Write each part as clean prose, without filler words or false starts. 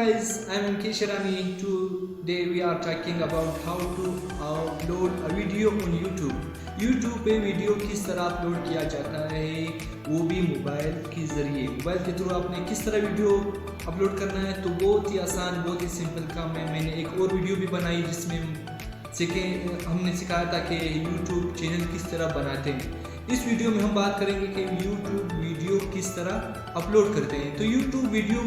guys, I'm MK Sharani. Today we are talking about how to upload a video on YouTube. YouTube पे video किस तरह upload किया जाता है, वो भी मोबाइल के ज़रिए। मोबाइल के थ्रू आपने किस तरह वीडियो अपलोड करना है, तो बहुत ही आसान, बहुत ही सिंपल काम है। मैंने एक और वीडियो भी बनाई जिसमें हमने सिखाया था कि YouTube चैनल किस तरह बनाते हैं। इस वीडियो में हम बात करेंगे कि YouTube वीडियो किस तरह अपलोड करते हैं। तो YouTube वीडियो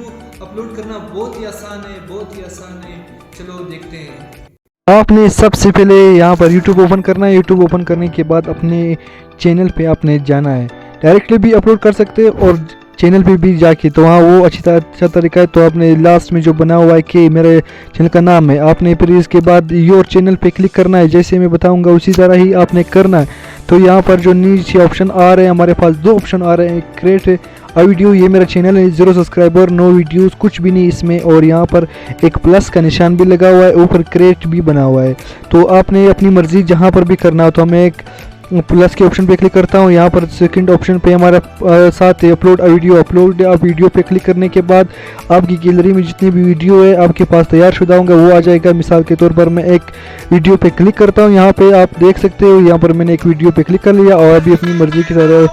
अपलोड करना बहुत ही आसान है, बहुत ही आसान है। चलो देखते हैं। आपने सबसे पहले यहाँ पर YouTube ओपन करना है। YouTube ओपन करने के बाद अपने चैनल पे आपने जाना है। डायरेक्टली भी अपलोड कर सकते हैं और चैनल पे भी जाके, तो वहाँ वो अच्छा तरीका है। तो आपने लास्ट में जो बना हुआ है कि मेरे चैनल का नाम है, आपने फिर इसके बाद योर चैनल पे क्लिक करना है। जैसे मैं बताऊंगा उसी तरह ही आपने करना है। तो यहाँ पर जो नीचे ऑप्शन आ रहे हैं, हमारे पास दो ऑप्शन आ रहे हैं। क्रिएट अ वीडियो, ये मेरा चैनल है, 0 सब्सक्राइबर, नो वीडियोस, कुछ भी नहीं इसमें। और यहाँ पर एक प्लस का निशान भी लगा हुआ है, ऊपर क्रिएट भी बना हुआ है। तो आपने अपनी मर्ज़ी जहाँ पर भी करना हो। तो मैं एक प्लस के ऑप्शन पे क्लिक करता हूँ। यहाँ पर सेकंड ऑप्शन पे हमारा साथ है upload a video. Upload a video पे क्लिक करने के बाद आपकी गैलरी में जितनी भी वीडियो है आपके पास तैयार शुदा होंगे वो आ जाएगा। मिसाल के तौर पर मैं एक वीडियो पे क्लिक करता हूँ। यहाँ पे आप देख सकते हो, यहाँ पर मैंने एक वीडियो पे क्लिक कर लिया और अभी अपनी मर्ज़ी की तरह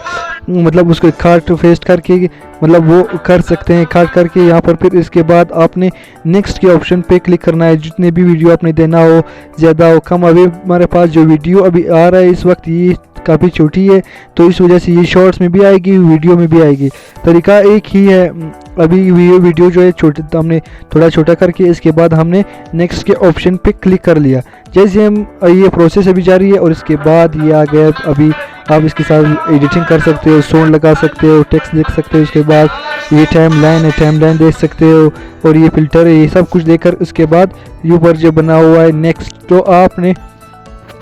मतलब उसको काट पेस्ट करके मतलब वो कर सकते हैं, काट करके। यहाँ पर फिर इसके बाद आपने नेक्स्ट के ऑप्शन पे क्लिक करना है। जितने भी वीडियो आपने देना हो, ज़्यादा हो कम, अभी हमारे पास जो वीडियो अभी आ रहा है इस वक्त ये काफ़ी छोटी है, तो इस वजह से ये शॉर्ट्स में भी आएगी, वीडियो में भी आएगी। तरीका एक ही है। अभी ये वीडियो जो है छोटे, तो हमने थोड़ा छोटा करके इसके बाद हमने नेक्स्ट के ऑप्शन पे क्लिक कर लिया। जैसे हम ये प्रोसेस अभी जारी है और इसके बाद ये आ गया। अभी आप इसके साथ एडिटिंग कर सकते हो, साउंड लगा सकते हो, टेक्स्ट लिख सकते हो। उसके बाद ये टाइम लाइन है, टाइम लाइन देख सकते हो, और ये फिल्टर है, ये सब कुछ देखकर उसके बाद ऊपर जो बना हुआ है नेक्स्ट, तो आपने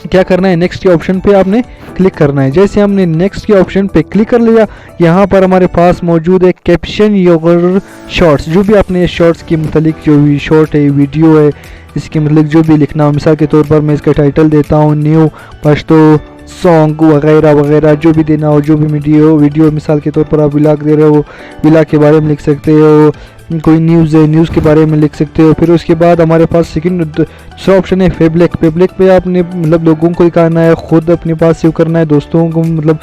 क्या करना है, नेक्स्ट के ऑप्शन पे आपने क्लिक करना है। जैसे हमने नेक्स्ट के ऑप्शन पे क्लिक कर लिया, यहाँ पर हमारे पास मौजूद है कैप्शन योर शॉर्ट्स। जो भी आपने शॉर्ट्स के मतलब जो भी शॉर्ट है, वीडियो है, इसके मतलब जो भी लिखना हो। मिसाल के तौर पर मैं इसका टाइटल देता हूँ न्यू पश्तो सॉन्ग वगैरह वगैरह, जो भी देना हो, जो भी वीडियो मिसाल के तौर पर आप व्लॉग दे रहे हो, व्लॉग के बारे में लिख सकते हो। कोई न्यूज़ है, न्यूज़ के बारे में लिख सकते हो। फिर उसके बाद हमारे पास सेकंड दूसरा ऑप्शन है पब्लिक। पब्लिक पे आपने मतलब लोगों को दिखाना है, ख़ुद अपने पास सेव करना है, दोस्तों को, मतलब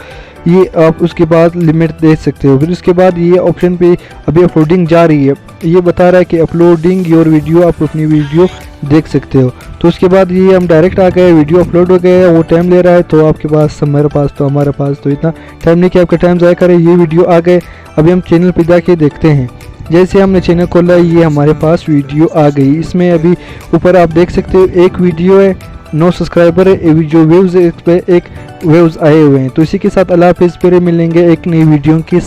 ये आप उसके बाद लिमिट दे सकते हो। फिर उसके बाद ये ऑप्शन पे अभी अपलोडिंग जा रही है, ये बता रहा है कि अपलोडिंग योर वीडियो, आप अपनी वीडियो देख सकते हो। तो उसके बाद ये हम डायरेक्ट आ गए, वीडियो अपलोड हो गया है, वो टाइम ले रहा है। तो आपके पास, हमारे पास तो इतना टाइम नहीं कि आपका टाइम ज़ाया करे। ये वीडियो आ गए, अभी हम चैनल पर जाके देखते हैं। जैसे हमने चैनल खोला, ये हमारे पास वीडियो आ गई। इसमें अभी ऊपर आप देख सकते हो एक वीडियो है, 9 सब्सक्राइबर है, जो व्यूज़ है इस पर एक व्यूज़ आए हुए हैं। तो इसी के साथ अल्लाह हाफ़िज़, फिर मिलेंगे एक नई वीडियो की।